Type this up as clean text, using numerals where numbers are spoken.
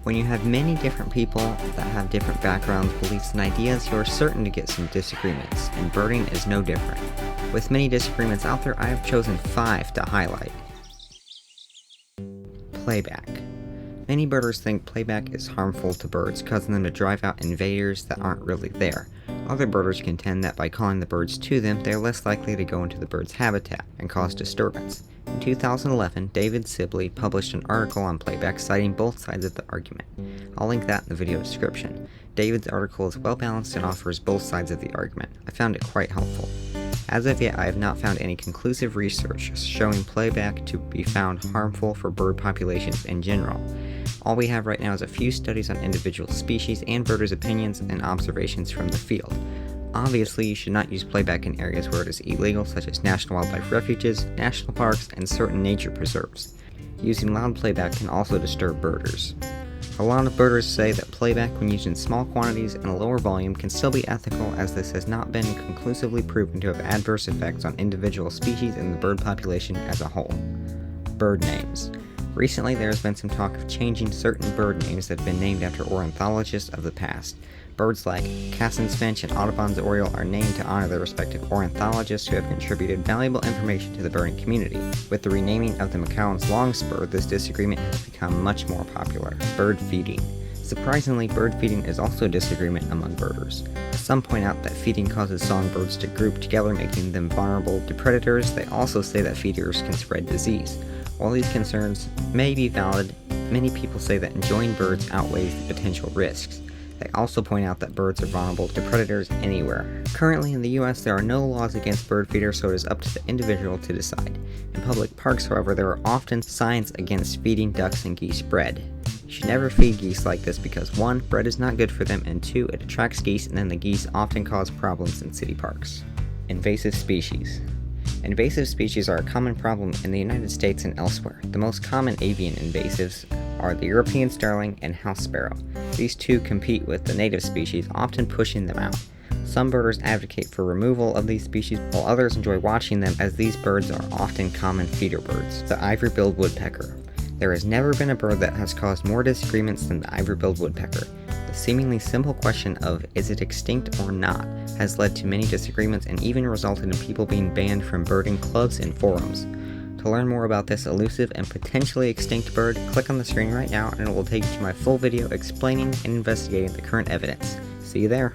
When you have many different people that have different backgrounds, beliefs, and ideas, you are certain to get some disagreements, and birding is no different. With many disagreements out there, I have chosen 5 to highlight. Playback. Many birders think playback is harmful to birds, causing them to drive out invaders that aren't really there. Other birders contend that by calling the birds to them, they are less likely to go into the bird's habitat and cause disturbance. In 2011, David Sibley published an article on playback citing both sides of the argument. I'll link that in the video description. David's article is well balanced and offers both sides of the argument. I found it quite helpful. As of yet, I have not found any conclusive research showing playback to be found harmful for bird populations in general. All we have right now is a few studies on individual species and birders' opinions and observations from the field. Obviously, you should not use playback in areas where it is illegal, such as national wildlife refuges, national parks, and certain nature preserves. Using loud playback can also disturb birders. A lot of birders say that playback, when used in small quantities and a lower volume, can still be ethical, as this has not been conclusively proven to have adverse effects on individual species and the bird population as a whole. Bird names. Recently, there has been some talk of changing certain bird names that have been named after ornithologists of the past. Birds like Cassin's finch and Audubon's oriole are named to honor their respective ornithologists who have contributed valuable information to the birding community. With the renaming of the McCowan's longspur, this disagreement has become much more popular. Bird feeding. Surprisingly, bird feeding is also a disagreement among birders. Some point out that feeding causes songbirds to group together, making them vulnerable to predators. They also say that feeders can spread disease. While these concerns may be valid, many people say that enjoying birds outweighs the potential risks. They also point out that birds are vulnerable to predators anywhere. Currently in the US, there are no laws against bird feeders, so it is up to the individual to decide. In public parks, however, there are often signs against feeding ducks and geese bread. You should never feed geese like this because 1, bread is not good for them, and 2, it attracts geese, and then the geese often cause problems in city parks. Invasive species. Invasive species are a common problem in the United States and elsewhere. The most common avian invasives are the European starling and house sparrow. These two compete with the native species, often pushing them out. Some birders advocate for removal of these species, while others enjoy watching them, as these birds are often common feeder birds. The Ivory Billed Woodpecker. There has never been a bird that has caused more disagreements than the Ivory Billed Woodpecker. The seemingly simple question of is it extinct or not has led to many disagreements and even resulted in people being banned from birding clubs and forums. To learn more about this elusive and potentially extinct bird, click on the screen right now and it will take you to my full video explaining and investigating the current evidence. See you there.